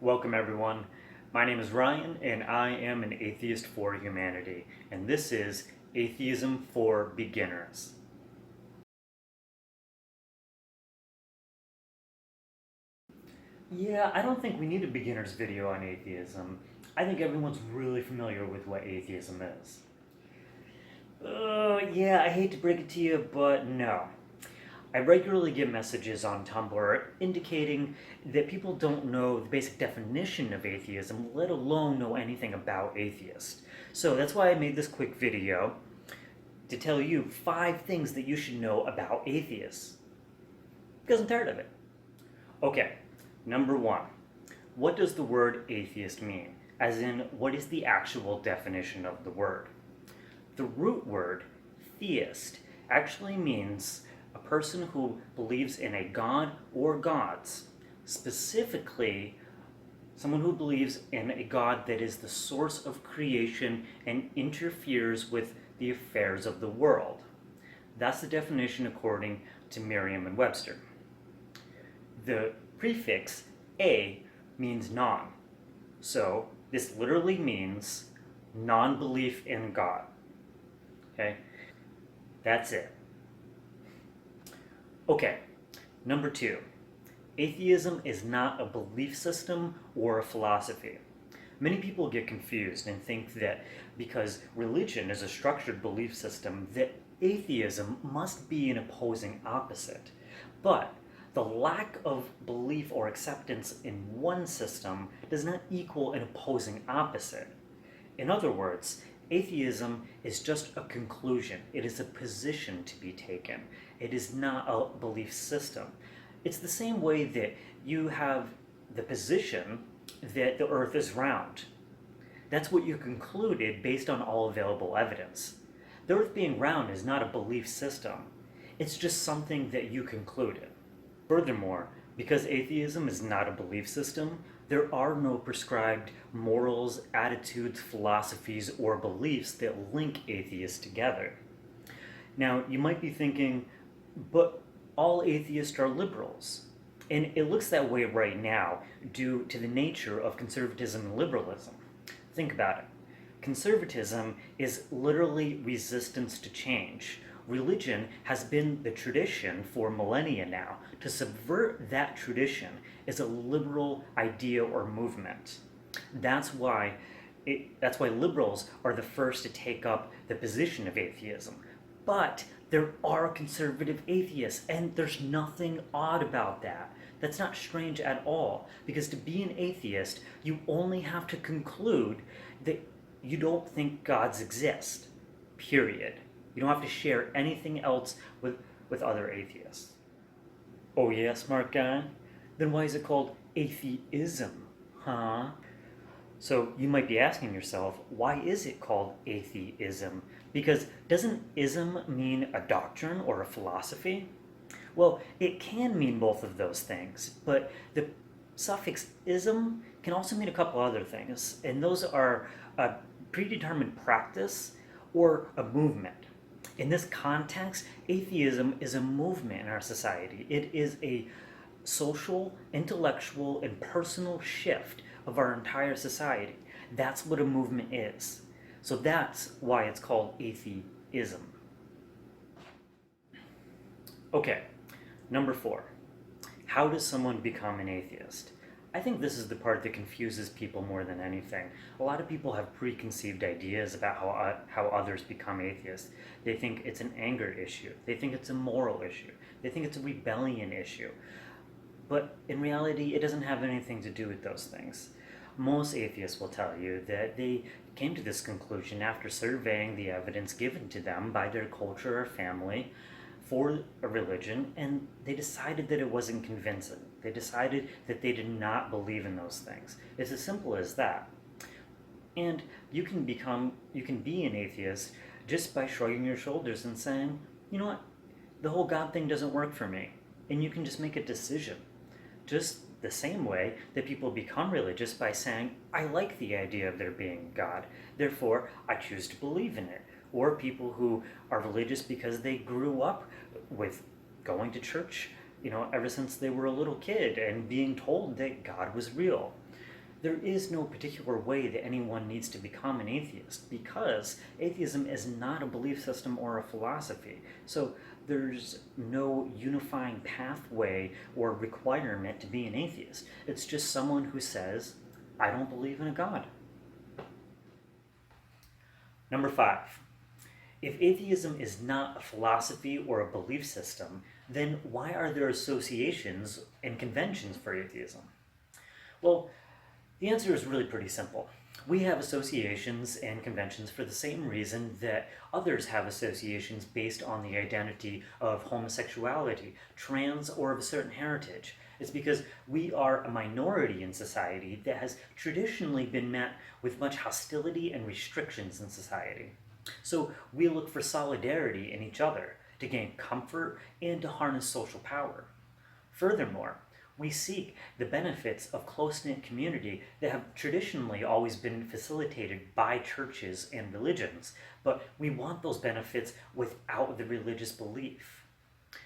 Welcome everyone. My name is Ryan and I am an atheist for humanity, and this is Atheism for Beginners. Yeah, I don't think we need a beginner's video on atheism. I think everyone's really familiar with what atheism is. Yeah, I hate to break it to you, but no. I regularly get messages on Tumblr indicating that people don't know the basic definition of atheism, let alone know anything about atheists. So that's why I made this quick video to tell you 5 things that you should know about atheists. Because I'm tired of it. Okay, number 1. What does the word atheist mean? As in, what is the actual definition of the word? The root word, theist, actually means a person who believes in a god or gods. Specifically, someone who believes in a god that is the source of creation and interferes with the affairs of the world. That's the definition according to Merriam-Webster. The prefix a means non. So this literally means non-belief in God. Okay? That's it. Okay, number 2. Atheism is not a belief system or a philosophy. Many people get confused and think that because religion is a structured belief system, that atheism must be an opposing opposite. But the lack of belief or acceptance in one system does not equal an opposing opposite. In other words, atheism is just a conclusion. It is a position to be taken. It is not a belief system. It's the same way that you have the position that the earth is round. That's what you concluded based on all available evidence. The earth being round is not a belief system. It's just something that you concluded. Furthermore, because atheism is not a belief system, there are no prescribed morals, attitudes, philosophies, or beliefs that link atheists together. Now, you might be thinking, but all atheists are liberals. And it looks that way right now due to the nature of conservatism and liberalism. Think about it. Conservatism is literally resistance to change. Religion has been the tradition for millennia now. To subvert that tradition is a liberal idea or movement. That's why liberals are the first to take up the position of atheism. But there are conservative atheists, and there's nothing odd about that. That's not strange at all, because to be an atheist, you only have to conclude that you don't think gods exist, period. You don't have to share anything else with other atheists. Oh yeah, smart guy? Then why is it called atheism, huh? So you might be asking yourself, why is it called atheism? Because doesn't ism mean a doctrine or a philosophy? Well, it can mean both of those things, but the suffix ism can also mean a couple other things, and those are a predetermined practice or a movement. In this context, atheism is a movement in our society. It is a social, intellectual, and personal shift of our entire society. That's what a movement is. So that's why it's called atheism. Okay, number 4. How does someone become an atheist? I think this is the part that confuses people more than anything. A lot of people have preconceived ideas about how others become atheists. They think it's an anger issue. They think it's a moral issue. They think it's a rebellion issue. But in reality, it doesn't have anything to do with those things. Most atheists will tell you that they came to this conclusion after surveying the evidence given to them by their culture or family for a religion, and they decided that it wasn't convincing. They decided that they did not believe in those things. It's as simple as that. And you can be an atheist just by shrugging your shoulders and saying, you know what, the whole God thing doesn't work for me. And you can just make a decision. Just the same way that people become religious by saying, I like the idea of there being God, therefore I choose to believe in it. Or people who are religious because they grew up with going to church, ever since they were a little kid and being told that God was real. there is no particular way that anyone needs to become an atheist because atheism is not a belief system or a philosophy. So there's no unifying pathway or requirement to be an atheist. It's just someone who says, I don't believe in a God. Number 5. If atheism is not a philosophy or a belief system, then why are there associations and conventions for atheism? Well, the answer is really pretty simple. We have associations and conventions for the same reason that others have associations based on the identity of homosexuality, trans, or of a certain heritage. It's because we are a minority in society that has traditionally been met with much hostility and restrictions in society. So we look for solidarity in each other to gain comfort and to harness social power. Furthermore, we seek the benefits of close-knit community that have traditionally always been facilitated by churches and religions, but we want those benefits without the religious belief.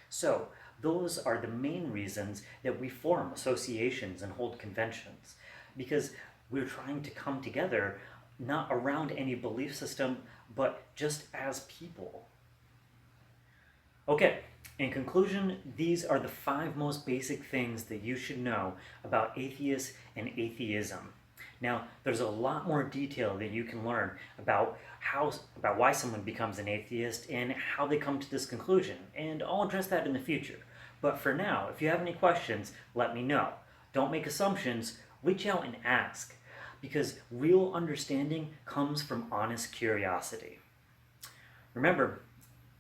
So, those are the main reasons that we form associations and hold conventions, because we're trying to come together not around any belief system, but just as people. Okay, in conclusion, these are the 5 most basic things that you should know about atheists and atheism. Now, there's a lot more detail that you can learn about why someone becomes an atheist and how they come to this conclusion, and I'll address that in the future. But for now, if you have any questions, let me know. Don't make assumptions, reach out and ask, because real understanding comes from honest curiosity. Remember,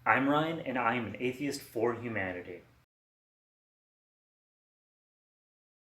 I'm Ryan, and I am an atheist for humanity.